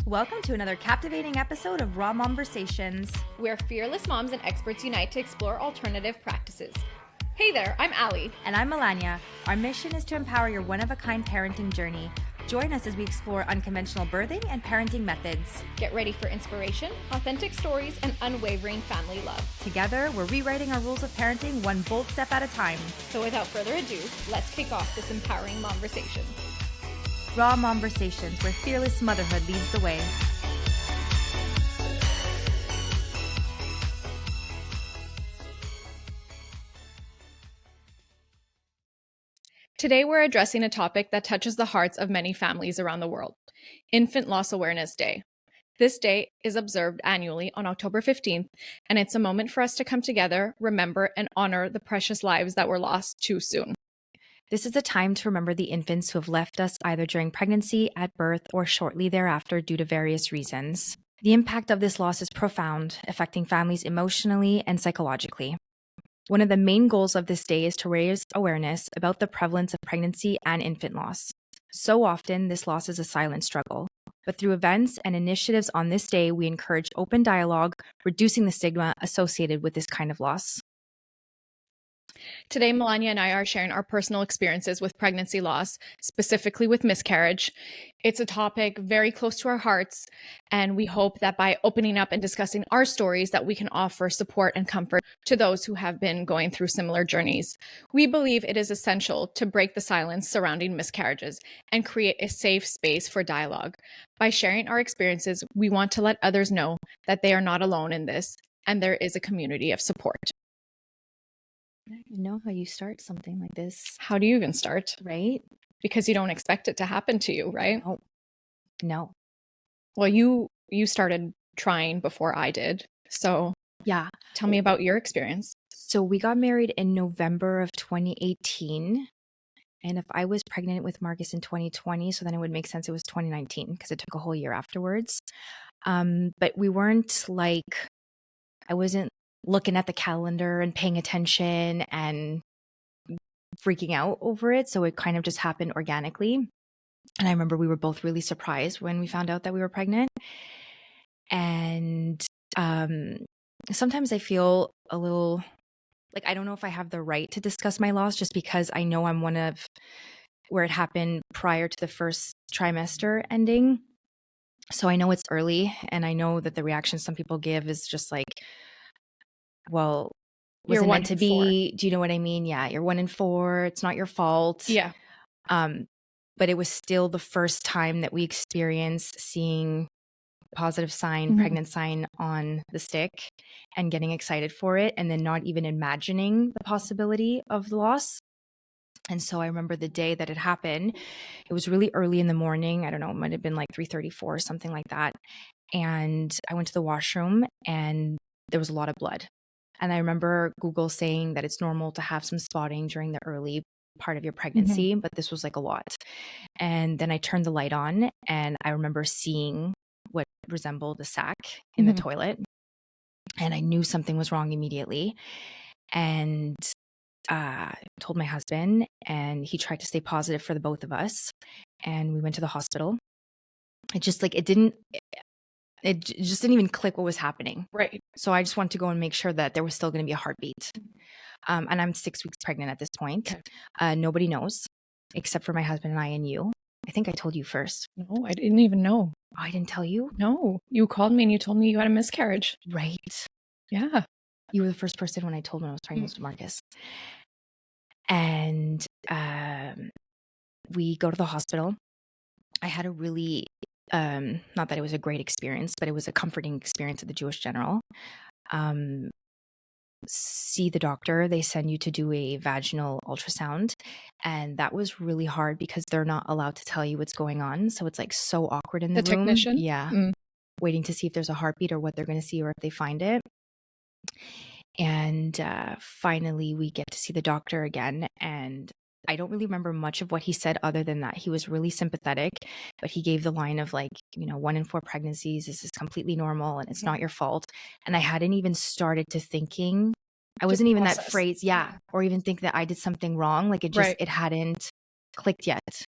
Welcome to another captivating episode of Raw Conversations, where fearless moms and experts unite to explore alternative practices. Hey there, I'm Allie. And I'm Melania. Our mission is to empower your one-of-a-kind parenting journey. Join us as we explore unconventional birthing and parenting methods. Get ready for inspiration, authentic stories, and unwavering family love. Together, we're rewriting our rules of parenting one bold step at a time. So without further ado, let's kick off this empowering conversation. Raw Conversations, where fearless motherhood leads the way. Today, we're addressing a topic that touches the hearts of many families around the world, Infant Loss Awareness Day. This day is observed annually on October 15th, and it's a moment for us to come together, remember, and honor the precious lives that were lost too soon. This is a time to remember the infants who have left us either during pregnancy, at birth, or shortly thereafter due to various reasons. The impact of this loss is profound, affecting families emotionally and psychologically. One of the main goals of this day is to raise awareness about the prevalence of pregnancy and infant loss. So often, this loss is a silent struggle. But through events and initiatives on this day, we encourage open dialogue, reducing the stigma associated with this kind of loss. Today, Melania and I are sharing our personal experiences with pregnancy loss, specifically with miscarriage. It's a topic very close to our hearts, and we hope that by opening up and discussing our stories that we can offer support and comfort to those who have been going through similar journeys. We believe it is essential to break the silence surrounding miscarriages and create a safe space for dialogue. By sharing our experiences, we want to let others know that they are not alone in this, and there is a community of support. I don't even know how you start something like this. How do you even start? Right? Because you don't expect it to happen to you, right? No. Well, you started trying before I did. So yeah, tell me about your experience. So we got married in November of 2018. And if I was pregnant with Marcus in 2020, so then it would make sense it was 2019 because it took a whole year afterwards. But we weren't I wasn't looking at the calendar and paying attention and freaking out over it. So it kind of just happened organically. And I remember we were both really surprised when we found out that we were pregnant. And sometimes I feel a little I don't know if I have the right to discuss my loss just because I know I'm one of where it happened prior to the first trimester ending. So I know it's early, and I know that the reaction some people give is just well, was it meant to be? Do you know what I mean? Yeah, you're 1 in 4. It's not your fault. Yeah. But it was still the first time that we experienced seeing positive sign, pregnant sign on the stick and getting excited for it, and then not even imagining the possibility of the loss. And so I remember the day that it happened. It was really early in the morning. I don't know, it might have been 3:34 or something like that. And I went to the washroom and there was a lot of blood. And I remember Google saying that it's normal to have some spotting during the early part of your pregnancy, but this was a lot. And then I turned the light on and I remember seeing what resembled a sack in the toilet. And I knew something was wrong immediately. And told my husband, and he tried to stay positive for the both of us. And we went to the hospital. It just it just didn't even click what was happening. Right. So I just wanted to go and make sure that there was still going to be a heartbeat. And I'm 6 weeks pregnant at this point. Okay. Nobody knows except for my husband and I and you. I think I told you first. No, I didn't even know. Oh, I didn't tell you? No, you called me and you told me you had a miscarriage. Right. Yeah. You were the first person when I told him I was pregnant with Marcus. And we go to the hospital. I had a really, not that it was a great experience, but it was a comforting experience at the Jewish General. See the doctor, they send you to do a vaginal ultrasound. And that was really hard because they're not allowed to tell you what's going on. So it's so awkward in the room. Technician? Yeah. Waiting to see if there's a heartbeat or what they're going to see or if they find it. And finally, we get to see the doctor again. And I don't really remember much of what he said other than that he was really sympathetic. But he gave the line of 1 in 4 pregnancies, this is completely normal and it's not your fault. And I hadn't even started to thinking. I wasn't even that phrase. Yeah. Or even think that I did something wrong. It hadn't clicked yet.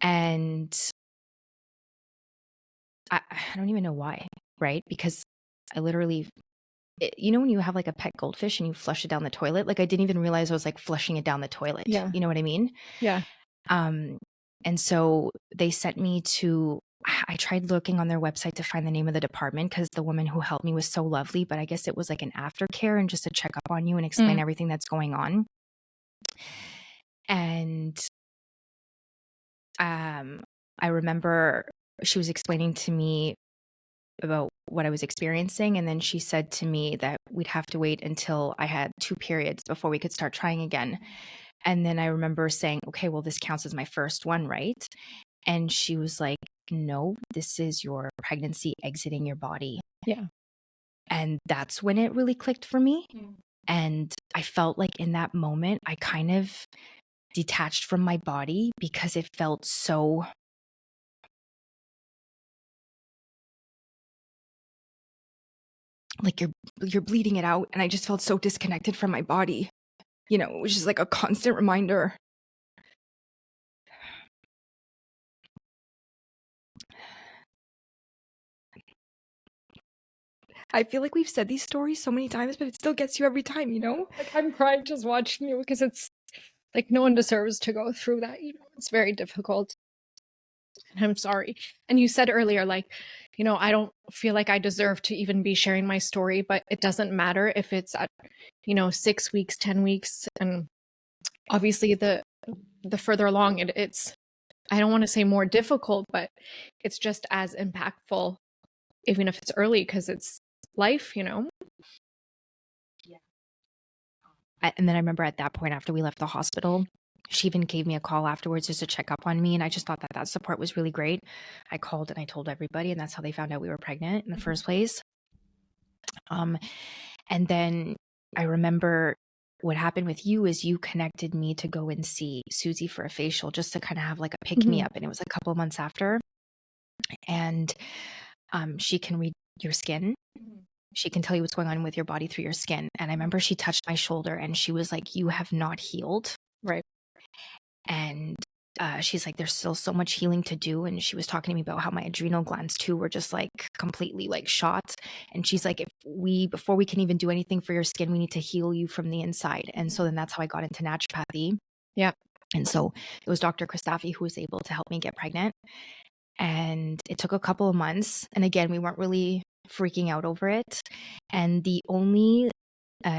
And I don't even know why, right? Because I literally, when you have like a pet goldfish and you flush it down the toilet, like I didn't even realize I was like flushing it down the toilet. Yeah. You know what I mean? Yeah. And so they sent me to, I tried looking on their website to find the name of the department because the woman who helped me was so lovely, but I guess it was like an aftercare and just to check up on you and explain everything that's going on. And I remember she was explaining to me about what I was experiencing. And then she said to me that we'd have to wait until I had 2 periods before we could start trying again. And then I remember saying, okay, well, this counts as my first one, right? And she was like, no, this is your pregnancy exiting your body. Yeah. And that's when it really clicked for me. And I felt like in that moment, I kind of detached from my body because it felt so like you're bleeding it out. And I just felt so disconnected from my body, it was just like a constant reminder. I feel like we've said these stories so many times, but it still gets you every time, Like I'm crying just watching you because it's like no one deserves to go through that, it's very difficult. And I'm sorry. And you said earlier, like, I don't feel like I deserve to even be sharing my story, but it doesn't matter if it's at, 6 weeks, 10 weeks. And obviously the further along it's, I don't want to say more difficult, but it's just as impactful, even if it's early, because it's life, Yeah. And then I remember at that point, after we left the hospital, she even gave me a call afterwards just to check up on me. And I just thought that support was really great. I called and I told everybody, and that's how they found out we were pregnant in the first place. And then I remember what happened with you is you connected me to go and see Susie for a facial just to kind of have like a pick me up. And it was a couple of months after. And she can read your skin. She can tell you what's going on with your body through your skin. And I remember she touched my shoulder and she was like, you have not healed. Right. And she's like, there's still so much healing to do. And she was talking to me about how my adrenal glands too were just like completely like shot. And she's like, before we can even do anything for your skin, we need to heal you from the inside. And so then that's how I got into naturopathy. Yeah. And so it was Dr. Christophe who was able to help me get pregnant. And it took a couple of months. And again, we weren't really freaking out over it. And the only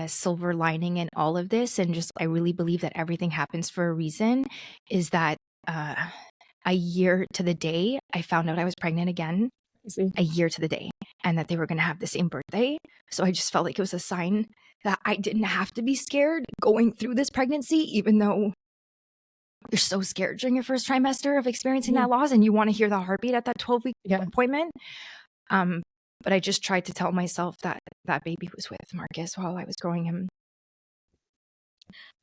silver lining in all of this, and just I really believe that everything happens for a reason, is that a year to the day, I found out I was pregnant again. A year to the day, and that they were going to have the same birthday. So I just felt like it was a sign that I didn't have to be scared going through this pregnancy, even though you're so scared during your first trimester of experiencing that loss and you want to hear the heartbeat at that 12-week appointment. But I just tried to tell myself that that baby was with Marcus while I was growing him.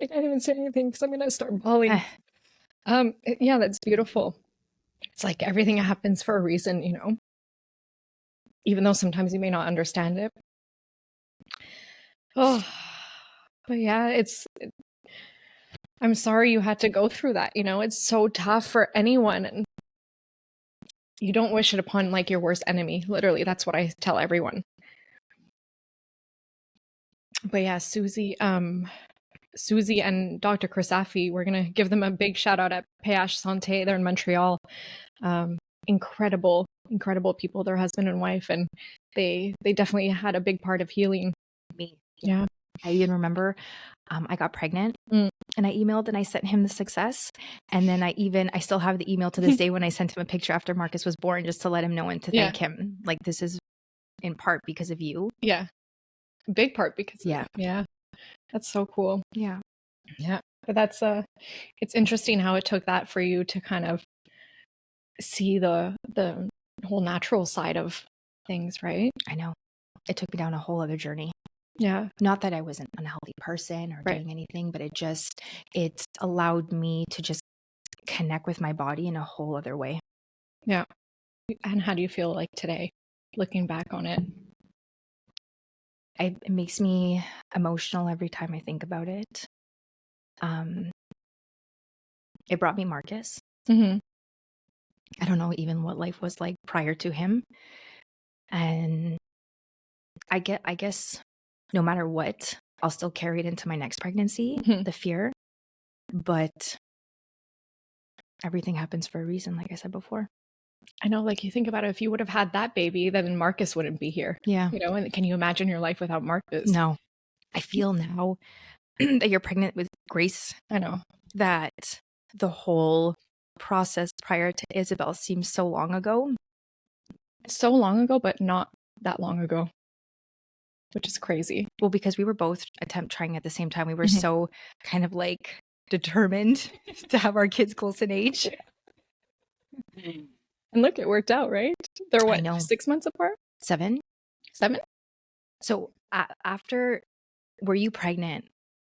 I can't even say anything because I'm going to start bawling. Yeah, that's beautiful. It's like everything happens for a reason, even though sometimes you may not understand it. Oh, but yeah, I'm sorry you had to go through that. It's so tough for anyone, and you don't wish it upon like your worst enemy. Literally, that's what I tell everyone. But yeah, Susie and Dr. Christophe, we're gonna give them a big shout out at PH Santé. They're in Montreal. Incredible people, their husband and wife, and they definitely had a big part of healing me. Yeah. I even remember I got pregnant and I emailed and I sent him the success. And then I still have the email to this day when I sent him a picture after Marcus was born, just to let him know and to thank him. Like, this is in part because of you. Yeah. A big part because of yeah. That's so cool. Yeah. Yeah. But that's it's interesting how it took that for you to kind of see the whole natural side of things, right? I know. It took me down a whole other journey. Yeah. Not that I was an unhealthy person or doing anything, but it allowed me to just connect with my body in a whole other way. Yeah. And how do you feel like today, looking back on it? It makes me emotional every time I think about it. It brought me Marcus. I don't know even what life was like prior to him. And I guess no matter what, I'll still carry it into my next pregnancy, the fear. But everything happens for a reason, like I said before. I know, like, you think about it, if you would have had that baby, then Marcus wouldn't be here. Yeah. You know, and can you imagine your life without Marcus? No. I feel now that you're pregnant with Grace, I know. that the whole process prior to Isabel seems so long ago. So long ago, but not that long ago, which is crazy. Well, because we were both trying at the same time. We were so kind of like determined to have our kids close in age. And look, it worked out, right? They're what, 6 months apart? 7. 7? So after, were you pregnant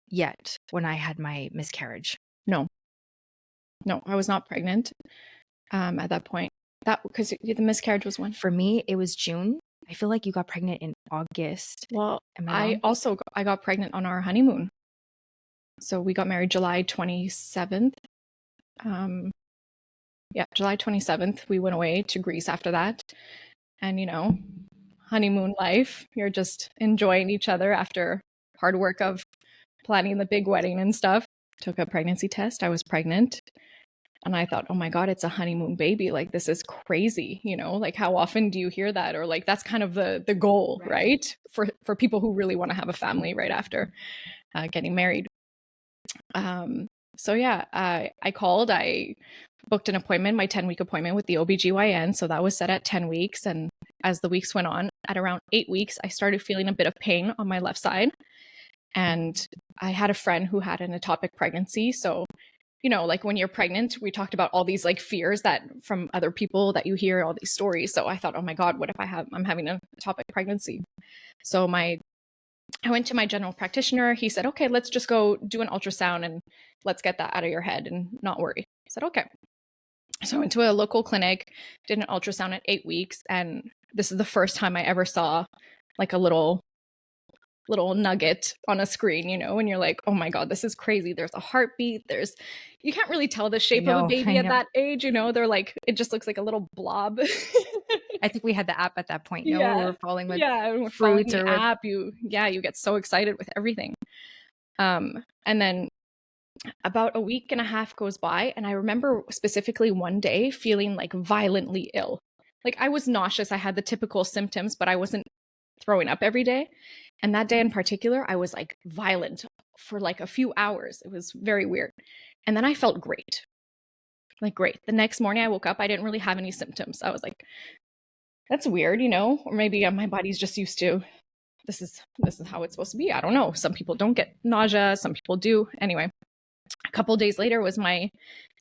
yet when I had my miscarriage? No, I was not pregnant at that point. That because the miscarriage was when? For me, it was June. I feel like you got pregnant in August. Well, I got pregnant on our honeymoon. So we got married July 27th. July 27th. We went away to Greece after that. And, you know, honeymoon life, you're just enjoying each other after hard work of planning the big wedding and stuff. Took a pregnancy test. I was pregnant. And I thought, oh my God, it's a honeymoon baby. Like, this is crazy. You know, like, how often do you hear that? Or like, that's kind of the goal, right? For people who really want to have a family right after getting married. So yeah, I called, I booked an appointment, my 10-week appointment with the OBGYN. So that was set at 10 weeks. And as the weeks went on, at around 8 weeks, I started feeling a bit of pain on my left side. And I had a friend who had an ectopic pregnancy. So, you know, like when you're pregnant, we talked about all these like fears that from other people that you hear, all these stories. So I thought, oh my God, what if I'm having an ectopic pregnancy? So I went to my general practitioner. He said, okay, let's just go do an ultrasound and let's get that out of your head and not worry. I said, okay. So I went to a local clinic, did an ultrasound at 8 weeks. And this is the first time I ever saw like a little nugget on a screen, you know, and you're like, oh my God, this is crazy. There's a heartbeat. You can't really tell the shape of a baby at that age, you know, they're like, it just looks like a little blob. I think we had the app at that point. You know, we were falling with fruits or app. You get so excited with everything. And then about a week and a half goes by. And I remember specifically one day feeling like violently ill. Like I was nauseous. I had the typical symptoms, but I wasn't throwing up every day. And that day in particular, I was like violent for like a few hours. It was very weird. And then I felt great. Like great. The next morning I woke up, I didn't really have any symptoms. I was like, that's weird, you know, or maybe my body's just used to this is how it's supposed to be. I don't know. Some people don't get nausea, some people do. Anyway, a couple days later was my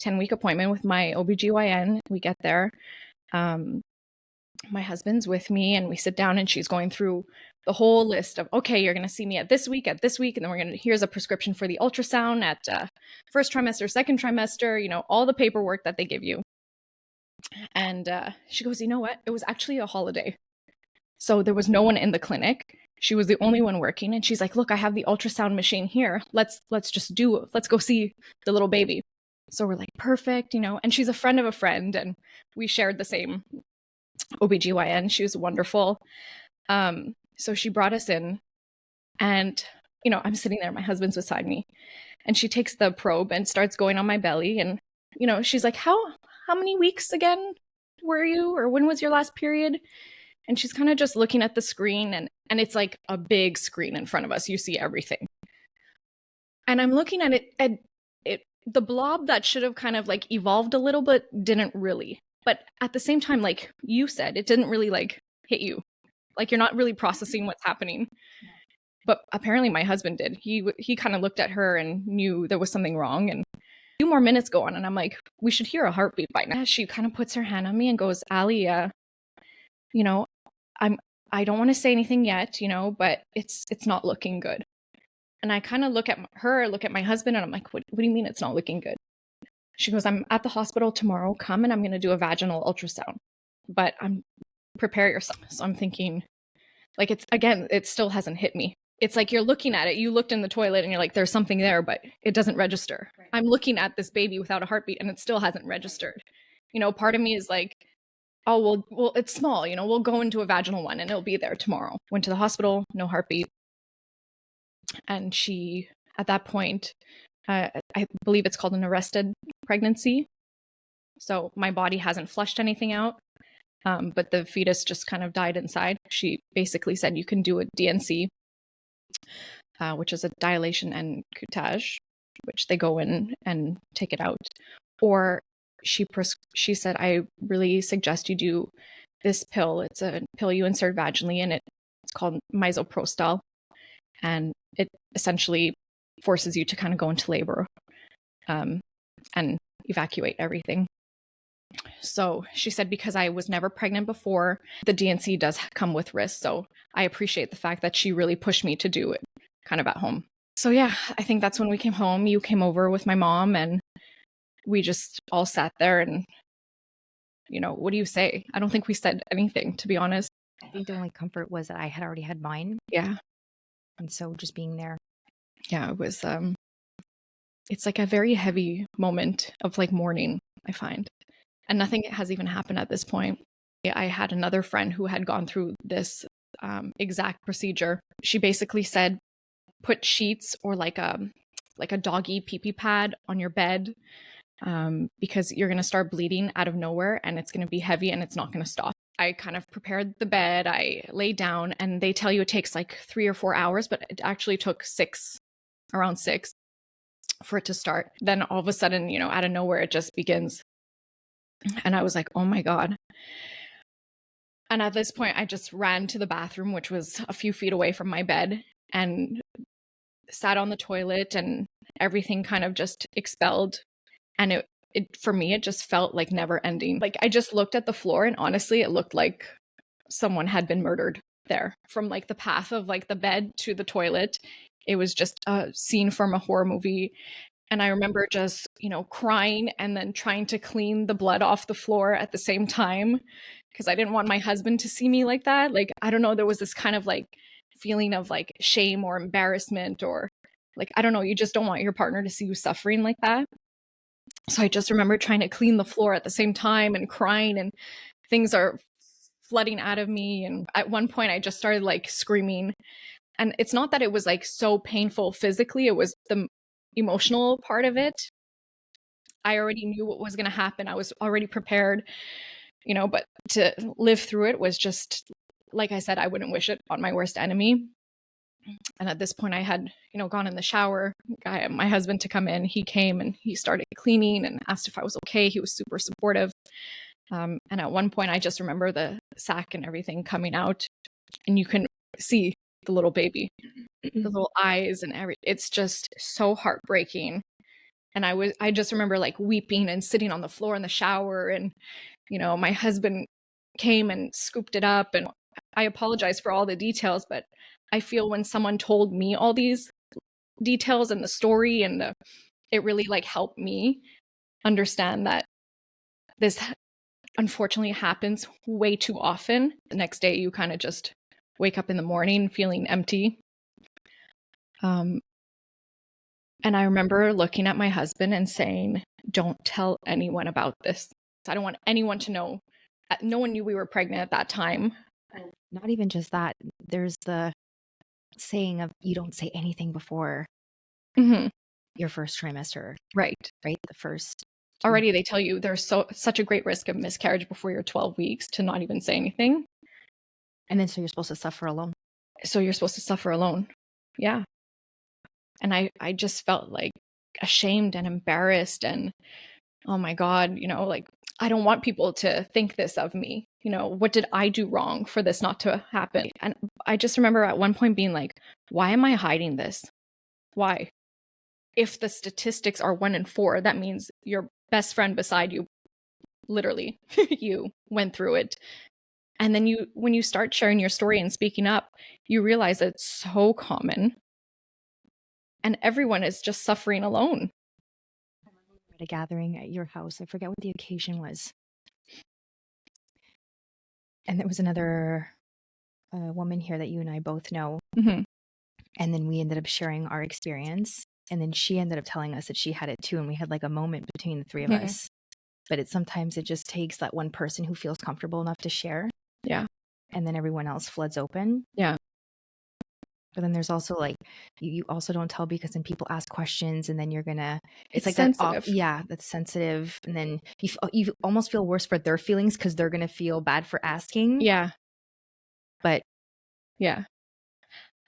10-week appointment with my OBGYN. We get there. My husband's with me and we sit down and she's going through the whole list of, okay, you're going to see me at this week. And then here's a prescription for the ultrasound at first trimester, second trimester, you know, all the paperwork that they give you. And she goes, you know what? It was actually a holiday. So there was no one in the clinic. She was the only one working. And she's like, look, I have the ultrasound machine here. Let's go see the little baby. So we're like, perfect, you know, and she's a friend of a friend and we shared the same OBGYN. She was wonderful. So she brought us in and, you know, I'm sitting there, my husband's beside me and she takes the probe and starts going on my belly. And, you know, she's like, how many weeks again were you, or when was your last period? And she's kind of just looking at the screen and it's like a big screen in front of us. You see everything. And I'm looking at it and the blob that should have kind of like evolved a little bit didn't really. But at the same time, like you said, it didn't really like hit you. Like you're not really processing what's happening. But apparently my husband did. He kind of looked at her and knew there was something wrong. And a few more minutes go on and I'm like, we should hear a heartbeat by now. She kind of puts her hand on me and goes, Ali, you know, I don't want to say anything yet, you know, but it's not looking good. And I kind of look at my husband and I'm like, what do you mean it's not looking good? She goes, I'm at the hospital tomorrow. Come and I'm going to do a vaginal ultrasound, but prepare yourself. So I'm thinking like it still hasn't hit me. It's like you're looking at it. You looked in the toilet and you're like, there's something there, but it doesn't register. Right. I'm looking at this baby without a heartbeat and it still hasn't registered. Part of me is like, oh, well, it's small, we'll go into a vaginal one and it'll be there tomorrow. Went to the hospital, no heartbeat. And she, at that point, I believe it's called an arrested pregnancy. So my body hasn't flushed anything out, but the fetus just kind of died inside. She basically said you can do a DNC, which is a dilation and curettage, which they go in and take it out. Or she said, I really suggest you do this pill. It's a pill you insert vaginally, and it's called misoprostol. And it essentially forces you to kind of go into labor and evacuate everything. So she said, because I was never pregnant before, the DNC does come with risk. So I appreciate the fact that she really pushed me to do it kind of at home. So yeah, I think that's when we came home. You came over with my mom and we just all sat there and, what do you say? I don't think we said anything, to be honest. I think the only comfort was that I had already had mine. Yeah. And so just being there. Yeah, it was, it's like a very heavy moment of like mourning, I find. And nothing has even happened at this point. I had another friend who had gone through this exact procedure. She basically said, put sheets or like a doggy pee-pee pad on your bed because you're going to start bleeding out of nowhere and it's going to be heavy and it's not going to stop. I kind of prepared the bed. I lay down and they tell you it takes like 3 or 4 hours, but it actually took around 6 for it to start. Then all of a sudden, out of nowhere, it just begins. And I was like, oh my God. And at this point, I just ran to the bathroom, which was a few feet away from my bed, and sat on the toilet and everything kind of just expelled. And it for me, it just felt like never ending. Like I just looked at the floor and honestly, it looked like someone had been murdered there. From like the path of like the bed to the toilet, it was just a scene from a horror movie. And I remember just, crying and then trying to clean the blood off the floor at the same time because I didn't want my husband to see me like that. Like, I don't know, there was this kind of like feeling of like shame or embarrassment or like, I don't know, you just don't want your partner to see you suffering like that. So I just remember trying to clean the floor at the same time and crying and things are flooding out of me. And at one point I just started like screaming. And it's not that it was like so painful physically, it was the emotional part of it. I already knew what was going to happen. I was already prepared, but to live through it was just, like I said, I wouldn't wish it on my worst enemy. And at this point I had, gone in the shower. I had my husband to come in. He came and he started cleaning and asked if I was okay. He was super supportive. And at one point I just remember the sack and everything coming out and you can see the little baby, the little eyes and it's just so heartbreaking. And I just remember like weeping and sitting on the floor in the shower and, my husband came and scooped it up and I apologize for all the details, but I feel when someone told me all these details and the story and it really like helped me understand that this unfortunately happens way too often. The next day you kind of just wake up in the morning feeling empty. And I remember looking at my husband and saying, don't tell anyone about this. I don't want anyone to know. No one knew we were pregnant at that time. Not even just that. There's the saying of you don't say anything before your first trimester. Right. The first. Already they tell you there's such a great risk of miscarriage before you're 12 weeks to not even say anything. And then so you're supposed to suffer alone. Yeah. And I just felt like ashamed and embarrassed and oh my God, like I don't want people to think this of me. What did I do wrong for this not to happen? And I just remember at one point being like, why am I hiding this? Why? If the statistics are 1 in 4, that means your best friend beside you, literally, you went through it. And then when you start sharing your story and speaking up, you realize it's so common. And everyone is just suffering alone. At a gathering at your house. I forget what the occasion was. And there was another woman here that you and I both know. Mm-hmm. And then we ended up sharing our experience. And then she ended up telling us that she had it too. And we had like a moment between the three of us. but sometimes it just takes that one person who feels comfortable enough to share. Yeah. And then everyone else floods open. Yeah. But then there's also like, you also don't tell because then people ask questions and then you're gonna, it's like sensitive. that's sensitive. And then you almost feel worse for their feelings because they're gonna feel bad for asking. Yeah. But yeah.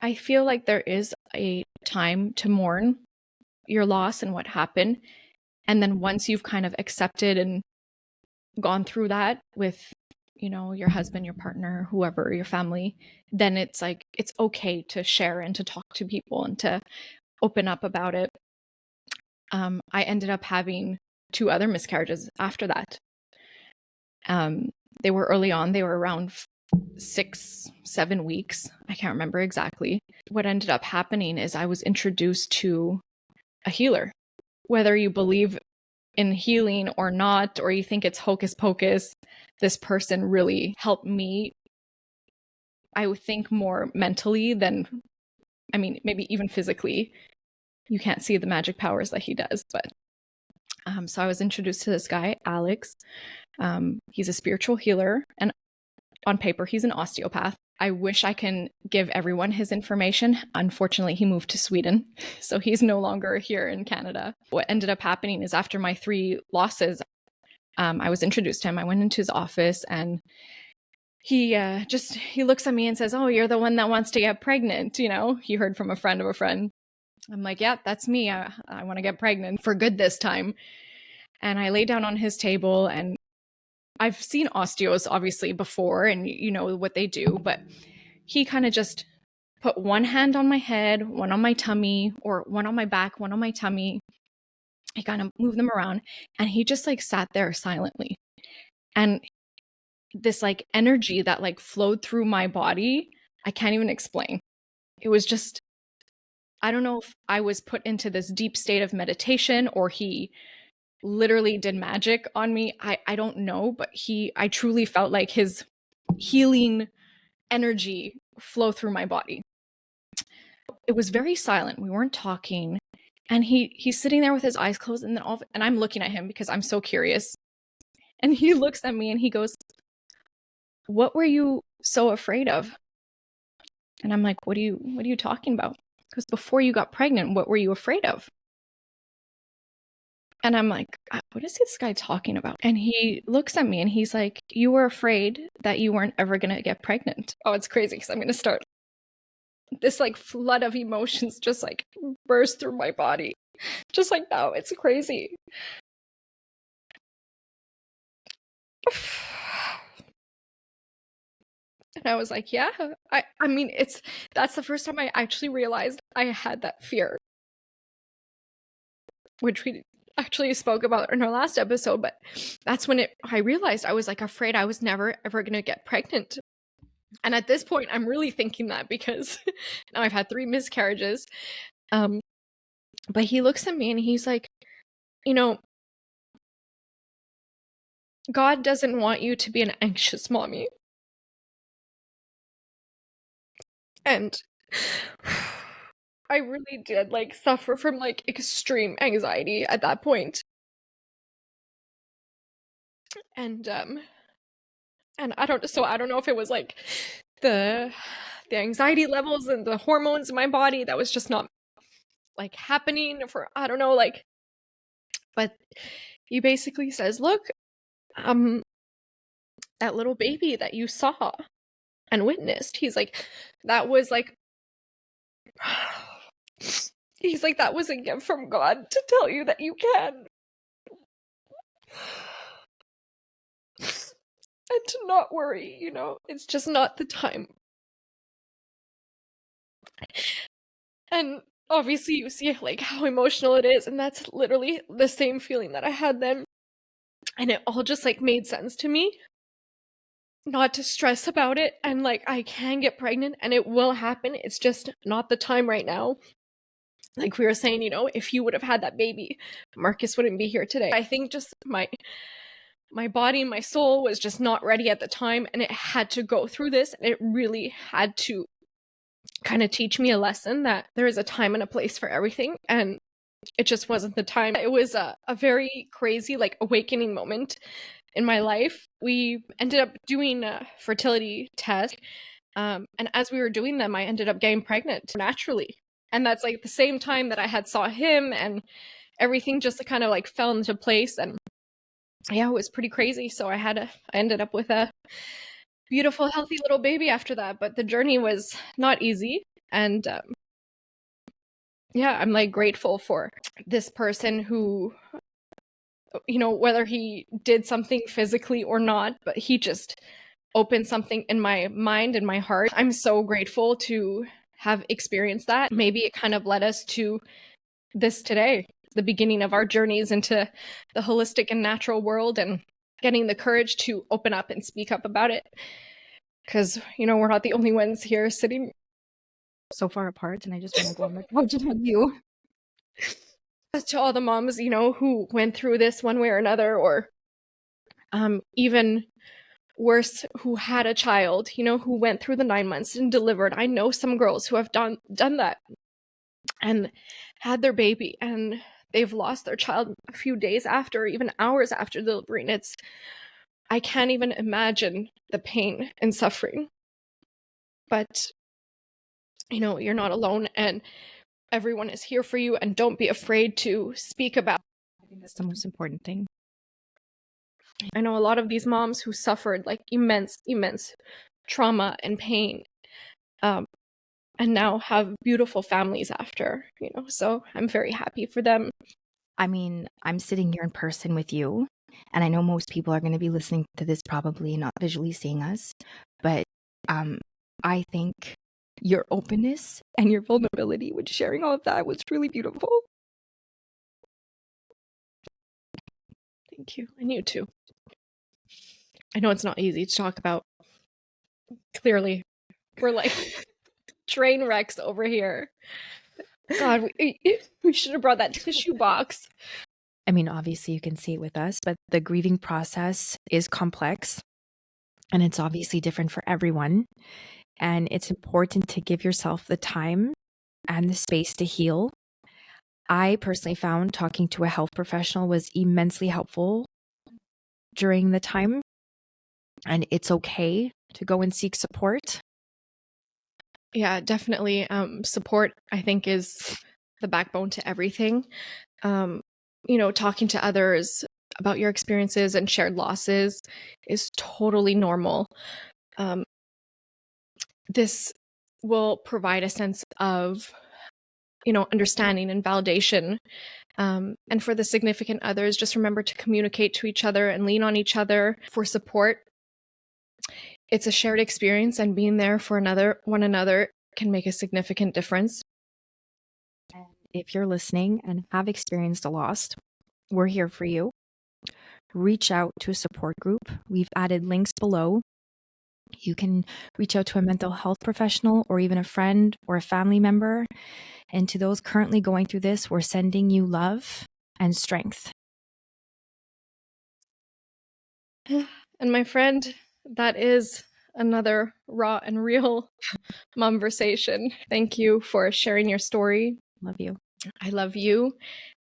I feel like there is a time to mourn your loss and what happened. And then once you've kind of accepted and gone through that with, you know, your husband, your partner, whoever, your family, then it's like, it's okay to share and to talk to people and to open up about it. I ended up having 2 other miscarriages after that. They were early on, they were around 6-7 weeks. I can't remember exactly. What ended up happening is I was introduced to a healer. Whether you believe in healing or not, or you think it's hocus pocus, this person really helped me, I would think, more mentally than, I mean, maybe even physically. You can't see the magic powers that he does, but so I was introduced to this guy, Alex. He's a spiritual healer, and on paper, he's an osteopath. I wish I can give everyone his information. Unfortunately, he moved to Sweden, so he's no longer here in Canada. What ended up happening is after my 3 losses, I was introduced to him. I went into his office and he looks at me and says, "Oh, you're the one that wants to get pregnant." You know, he heard from a friend of a friend. I'm like, "Yeah, that's me. I want to get pregnant for good this time." And I lay down on his table, and I've seen osteos obviously before, and you know what they do, but he kind of just put one hand on my head, one on my tummy, or one on my back, one on my tummy. He kind of moved them around, and he just like sat there silently. And this like energy that like flowed through my body, I can't even explain. It was just, I don't know if I was put into this deep state of meditation or he literally did magic on me. I don't know, but I truly felt like his healing energy flow through my body. It was very silent. We weren't talking. And he's sitting there with his eyes closed, and then and I'm looking at him because I'm so curious. And he looks at me and he goes, "What were you so afraid of?" And I'm like, what are you talking about? Because before you got pregnant, what were you afraid of? And I'm like, what is this guy talking about? And he looks at me and he's like, "You were afraid that you weren't ever going to get pregnant." Oh, it's crazy because I'm going to start. This like flood of emotions just like burst through my body. Just like that. It's crazy. And I was like, yeah, I mean, that's the first time I actually realized I had that fear, which we actually spoke about in our last episode, but that's when I realized I was like afraid I was never ever going to get pregnant. And at this point, I'm really thinking that because now I've had 3 miscarriages. But he looks at me and he's like, you know, God doesn't want you to be an anxious mommy. And I really did like suffer from like extreme anxiety at that point. And I don't know if it was like the anxiety levels and the hormones in my body that was just not like happening for, I don't know, like, but he basically says, "Look, that little baby that you saw and witnessed," he's like, "that was like," he's like, "that was a gift from God to tell you that you can. And to not worry, you know, it's just not the time." And obviously you see like how emotional it is, and that's literally the same feeling that I had then. And it all just like made sense to me not to stress about it, and like I can get pregnant and it will happen. It's just not the time right now. Like we were saying, you know, if you would have had that baby, Marcus wouldn't be here today. I think just my body, my soul was just not ready at the time, and it had to go through this, and it really had to kind of teach me a lesson that there is a time and a place for everything. And it just wasn't the time. It was a very crazy, like, awakening moment in my life. We ended up doing a fertility test. And as we were doing them, I ended up getting pregnant naturally. And that's like the same time that I had saw him, and everything just kind of like fell into place. And yeah, it was pretty crazy. So I ended up with a beautiful, healthy little baby after that. But the journey was not easy. And yeah, I'm like grateful for this person who, you know, whether he did something physically or not, but he just opened something in my mind and my heart. I'm so grateful to have experienced that. Maybe it kind of led us to this today, the beginning of our journeys into the holistic and natural world, and getting the courage to open up and speak up about it. Because, you know, we're not the only ones here sitting So far apart, and I just want to go on my couch and hug you. to all the moms, you know, who went through this one way or another, or even worse, who had a child, you know, who went through the 9 months and delivered. I know some girls who have done that and had their baby, and they've lost their child a few days after, even hours after delivery. And I can't even imagine the pain and suffering. But, you know, you're not alone, and everyone is here for you, and don't be afraid to speak about. I think that's the most important thing. I know a lot of these moms who suffered like immense trauma and pain, and now have beautiful families after, you know, so I'm very happy for them. I mean, I'm sitting here in person with you, and I know most people are going to be listening to this probably not visually seeing us, but I think your openness and your vulnerability with sharing all of that was really beautiful. Thank you. And you too. I know it's not easy to talk about. Clearly, we're like train wrecks over here. God, we should have brought that tissue box. I mean, obviously you can see it with us, but the grieving process is complex, and it's obviously different for everyone. And it's important to give yourself the time and the space to heal. I personally found talking to a health professional was immensely helpful during the time, and it's okay to go and seek support. Yeah, definitely. Support, I think, is the backbone to everything. You know, talking to others about your experiences and shared losses is totally normal. This will provide a sense of, you know, understanding and validation. And for the significant others, just remember to communicate to each other and lean on each other for support. It's a shared experience, and being there for one another can make a significant difference. And if you're listening and have experienced a loss, we're here for you. Reach out to a support group. We've added links below. You can reach out to a mental health professional or even a friend or a family member. And to those currently going through this, we're sending you love and strength. And my friend, that is another raw and real conversation. Thank you for sharing your story. Love you. I love you.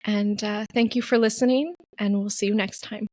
And thank you for listening, and we'll see you next time.